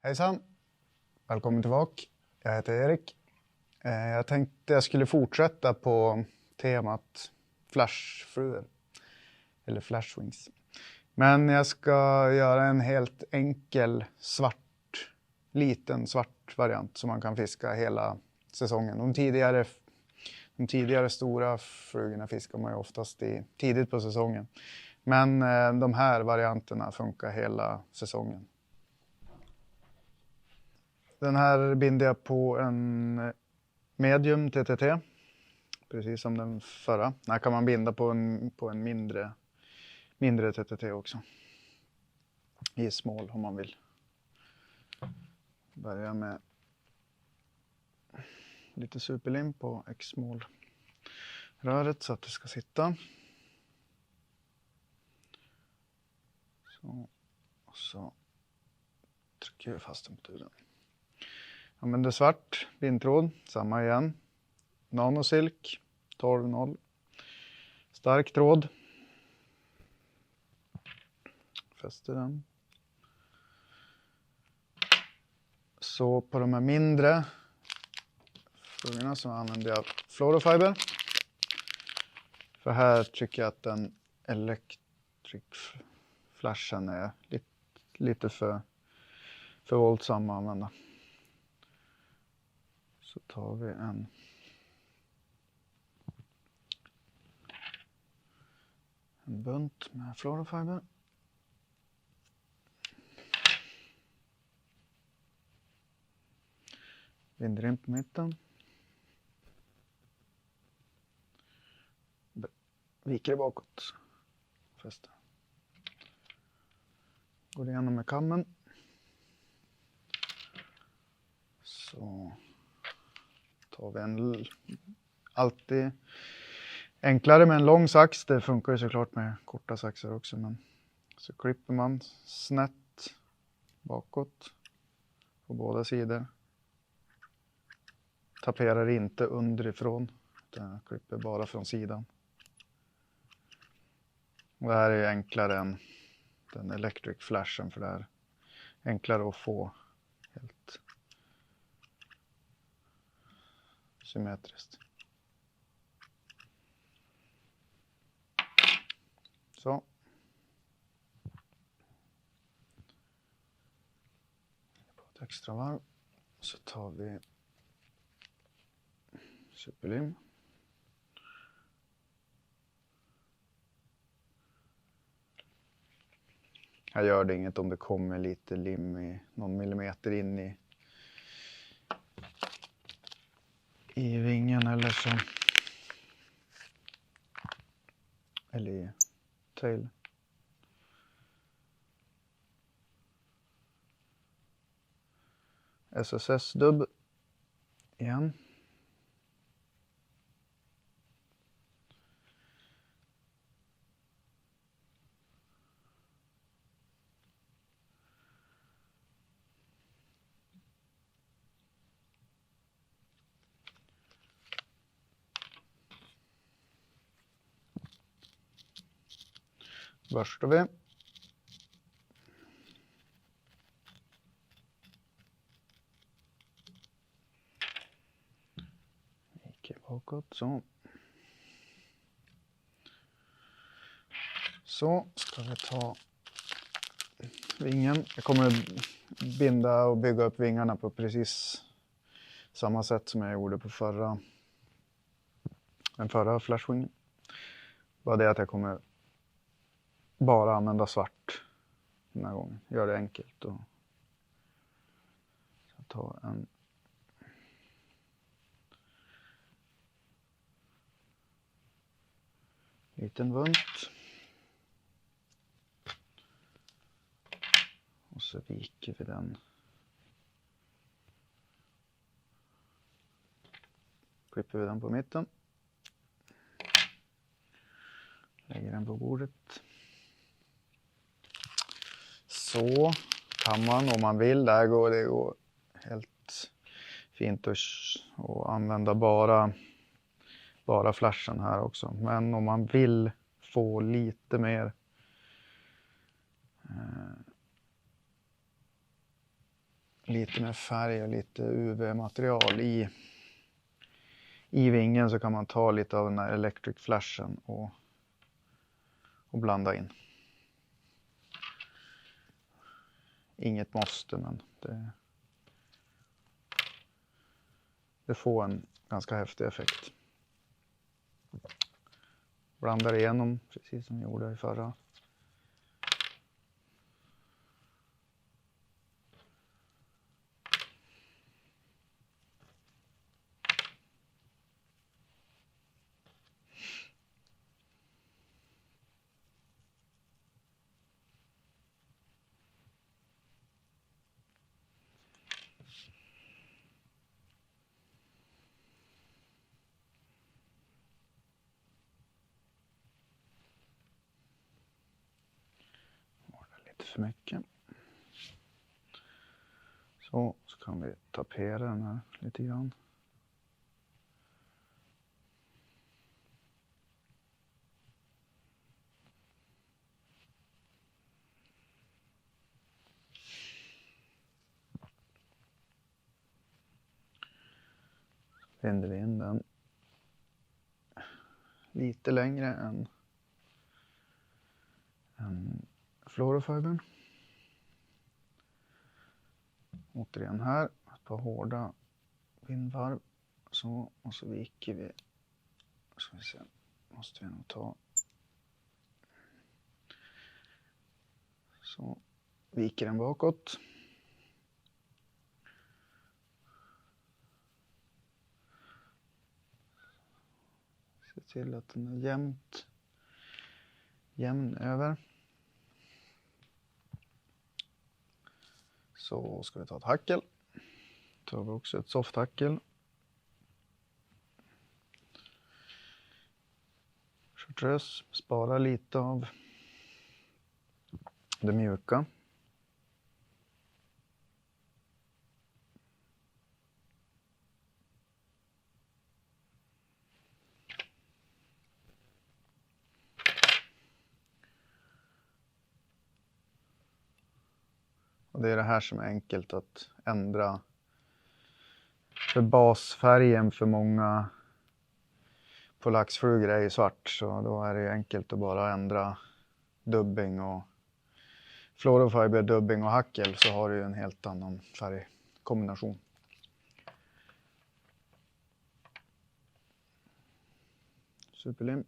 Hejsan, välkommen tillbaka. Jag heter Erik. Jag tänkte jag skulle fortsätta på temat flashfruar eller flashwings. Men jag ska göra en helt enkel liten svart variant som man kan fiska hela säsongen. De tidigare stora frugorna fiskar man ju oftast tidigt på säsongen. Men de här varianterna funkar hela säsongen. Den här binder jag på en medium TTT, precis som den förra. Den här kan man binda på en mindre TTT också. I small om man vill. Börja med lite superlim på X-small röret så att det ska sitta. Så, och så trycker vi fast den på turen. Använder svart bindtråd, samma igen. Nanosilk 12-0. Stark tråd. Fäster den. Så på de här mindre frugorna så använder jag fluorofiber. För här tycker jag att den electric flashen är lite för våldsam att använda. Så tar vi en bunt med fluorofiber. Binder in på mitten. Viker det bakåt. Fäster. Går igenom med kammen. Så tar vi alltid enklare med en lång sax. Det funkar ju såklart med korta saxar också. Men så klipper man snett bakåt på båda sidor. Taperar inte underifrån. Utan jag klipper bara från sidan. Och det här är enklare än den electric flashen. För det är enklare att få helt symmetriskt. Så. På ett extra varv. Så tar vi superlim. Här gör det inget om det kommer lite lim i någon millimeter in i vingen eller så. Eller i tail. SSS-dubb igen. Borstar vi. Viker bakåt så. Så ska vi ta vingen. Jag kommer binda och bygga upp vingarna på precis samma sätt som jag gjorde på den förra flashwingen. Bara det att jag kommer bara använda svart den här gången. Gör det enkelt. Och så ta en liten bunt. Och så viker vi den. Klipper vi den på mitten. Lägger den på bordet. Så kan man om man vill. Det går helt fint att använda bara flashen här också. Men om man vill få lite mer lite med färg och lite UV-material i vingen, så kan man ta lite av den här electric flashen och blanda in. Inget måste, men det får en ganska häftig effekt. Blandar igenom precis som vi gjorde i förra. För mycket. Så kan vi tapera den här lite grann. Vänder vi in den lite längre än fluorofibern. Återigen här, ett par hårda vindvarv. Så, och så viker vi. Ska vi se, måste vi nog ta. Så, viker den bakåt. Se till att den är jämn över. Så ska vi ta ett hackel. Tar vi också ett softhackel. Chartreuse, spara lite av det mjuka. Och det är det här som är enkelt att ändra. För basfärgen för många på laxflugor är ju svart, så då är det enkelt att bara ändra dubbing och fluorofiber, dubbing och hackel, så har du en helt annan färgkombination. Superlim.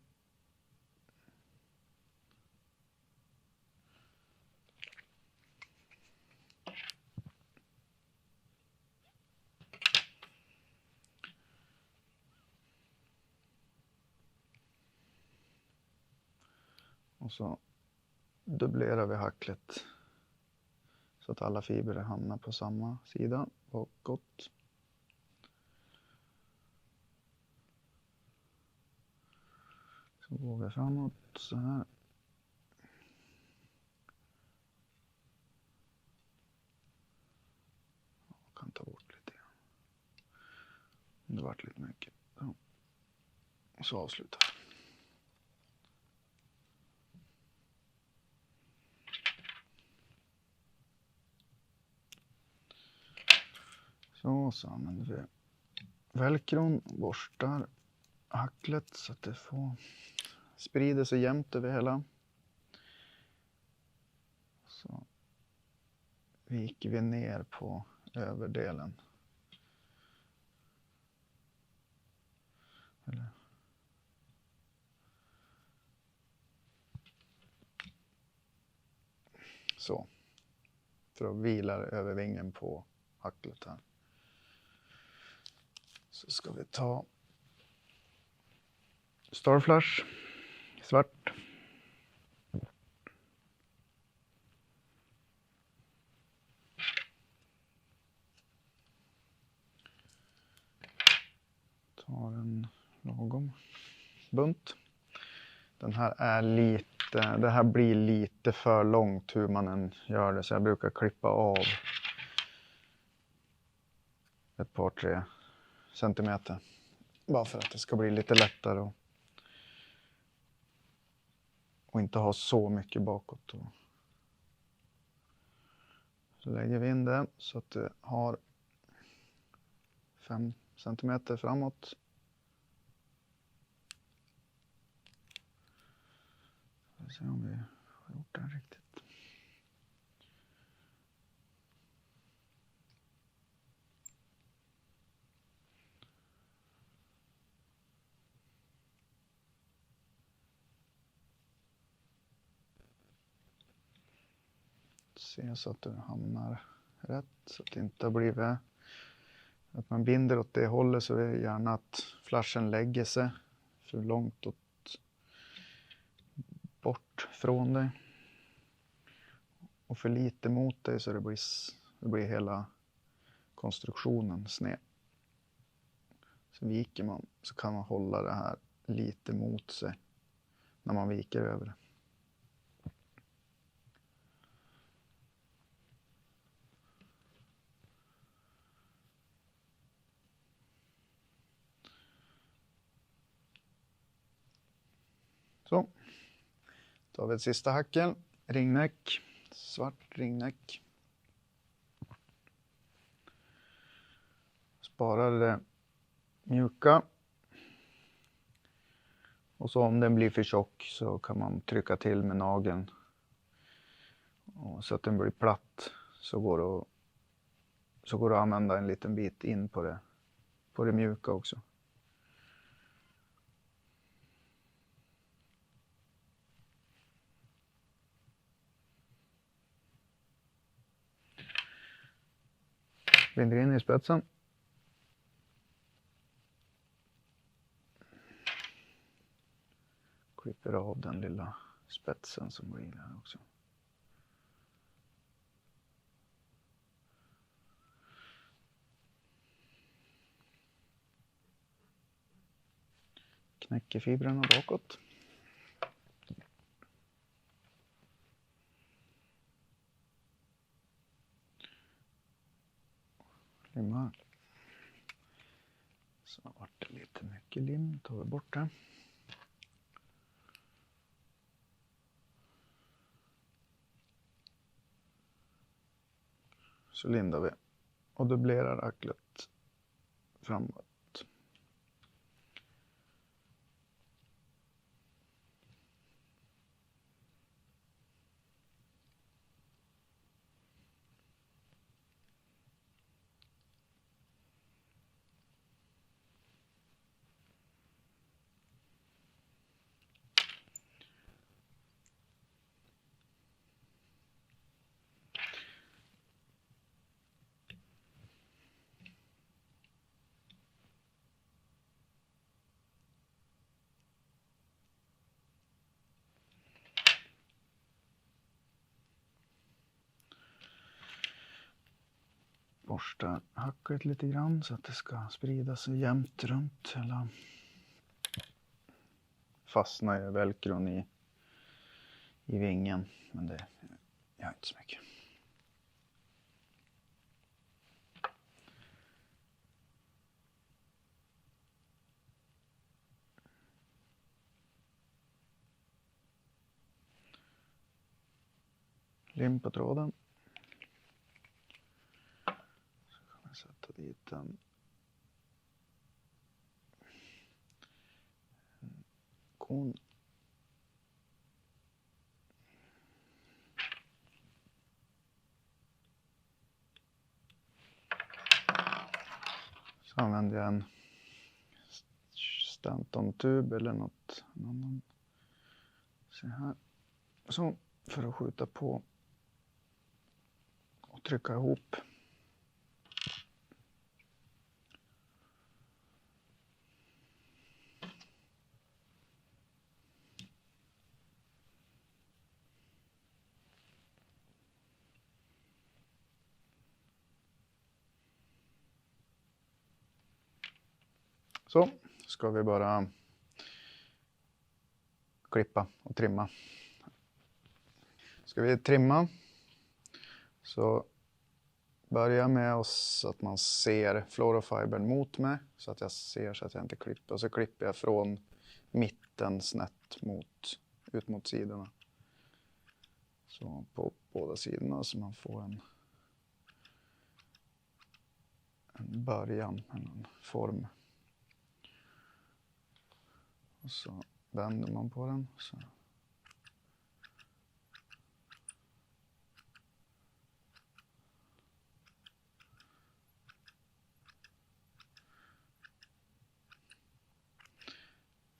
Och så dubblerar vi hacklet så att alla fibrer hamnar på samma sida bakåt. Så går vi framåt så här. Jag kan ta bort lite grann. Det vart lite mycket. Så. Och så avslutar vi. Så använder vi velcron, borstar hacklet så att det får sprida sig jämnt över hela. Så viker vi ner på överdelen. Eller. Så. För att vila över vingen på hacklet här. Så ska vi ta Starflash svart. Tar en lagom bunt. Den här är det här blir lite för långt hur man än gör det, så jag brukar klippa av ett par 3 centimeter. Bara för att det ska bli lite lättare och inte ha så mycket bakåt. Så lägger vi in det så att det har 5 centimeter framåt. Vi får se om vi har gjort den riktigt. Se så att du hamnar rätt, så att det inte har blivit att man binder åt det hållet, så är det gärna att flashen lägger sig för långt bort från dig och för lite mot dig, så det blir hela konstruktionen sned. Så viker man, så kan man hålla det här lite mot sig när man viker över det. Så, då har vi ett sista hackel, ringnäck, svart ringnäck. Sparar det mjuka. Och så om den blir för tjock så kan man trycka till med nageln. Och så att den blir platt, så går det att använda en liten bit in på det mjuka också. Binder in i spetsen. Klipper av den lilla spetsen som blir där också. Knäcker fibrerna bakåt. Limmar. Så vart det lite mycket lim, tar vi bort det. Så lindar vi och dubblerar acklet framåt. Borsta hacklet lite grann så att det ska sprida sig jämnt runt hela. Fastnar ju velcron i vingen, men det gör inte så mycket. Lim på tråden. Sätta dit en kon. Så använder jag en Stanton-tub eller något annan. Se här. Så för att skjuta på och trycka ihop. Så ska vi bara klippa och trimma. Ska vi trimma så börja med oss att man ser fluorofibern mot mig så att jag ser så att jag inte klipper. Och så klipper jag från mitten snett ut mot sidorna. Så på båda sidorna så man får en början med någon form. Och så vänder man på den. Så.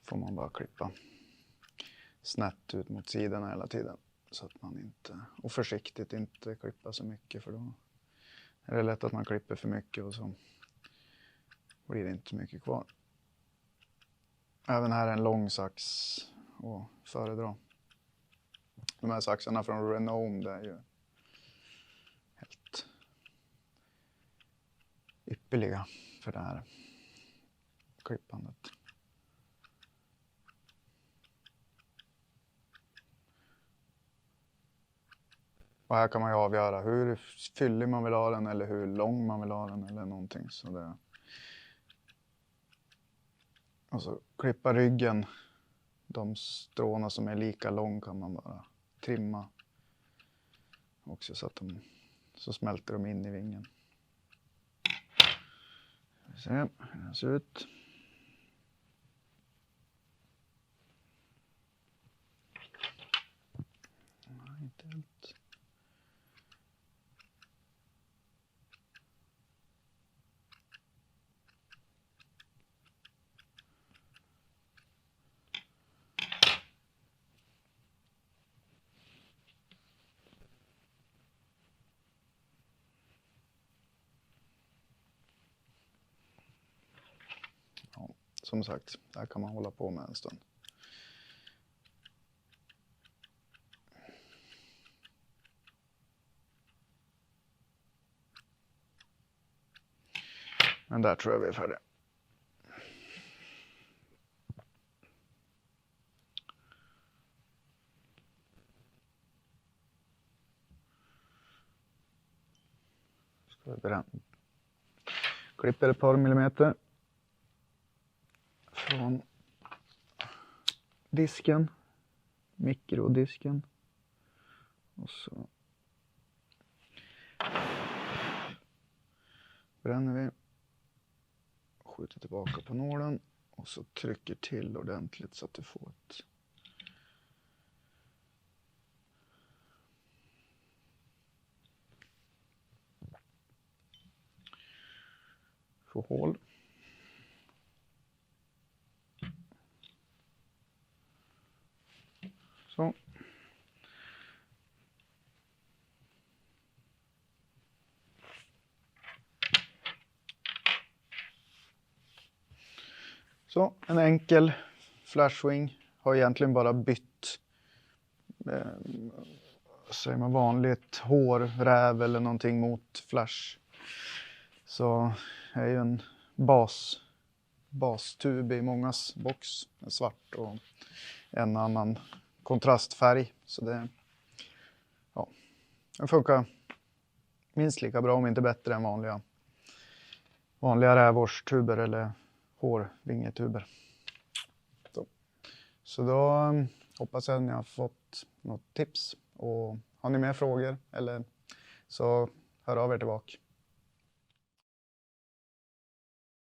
Får man bara klippa snett ut mot sidorna hela tiden. Så att man inte, och försiktigt inte klippa så mycket, för då är det lätt att man klipper för mycket och så blir det inte så mycket kvar. Även här är en lång sax att föredra. De här saxarna från Renome, det är ju helt ypperliga för det här klippandet. Och här kan man ju avgöra hur fyllig man vill ha den eller hur lång man vill ha den eller någonting. Så det. Och så klippa ryggen. De stråna som är lika lång kan man bara trimma. Också så smälter de in i vingen. Vi ser hur den ser ut. Inte helt. Som sagt, där kan man hålla på med en stund. Men där tror jag vi är färdiga. Ska vi börja. Klipper ett par millimeter från disken, mikrodisken, och så bränner vi, skjuter tillbaka på nålen och så trycker till ordentligt så att du får hål. Så. Så, en enkel flashwing. Har egentligen bara bytt säger man vanligt hårräv eller någonting mot flash. Så är ju en bastub i mångas box. En svart och en annan kontrastfärg. Så det, ja, det funkar minst lika bra, om inte bättre än vanliga rävårstuber eller hårvingetuber. Så då hoppas jag att ni har fått något tips. Och har ni mer frågor eller så hör av er tillbaka.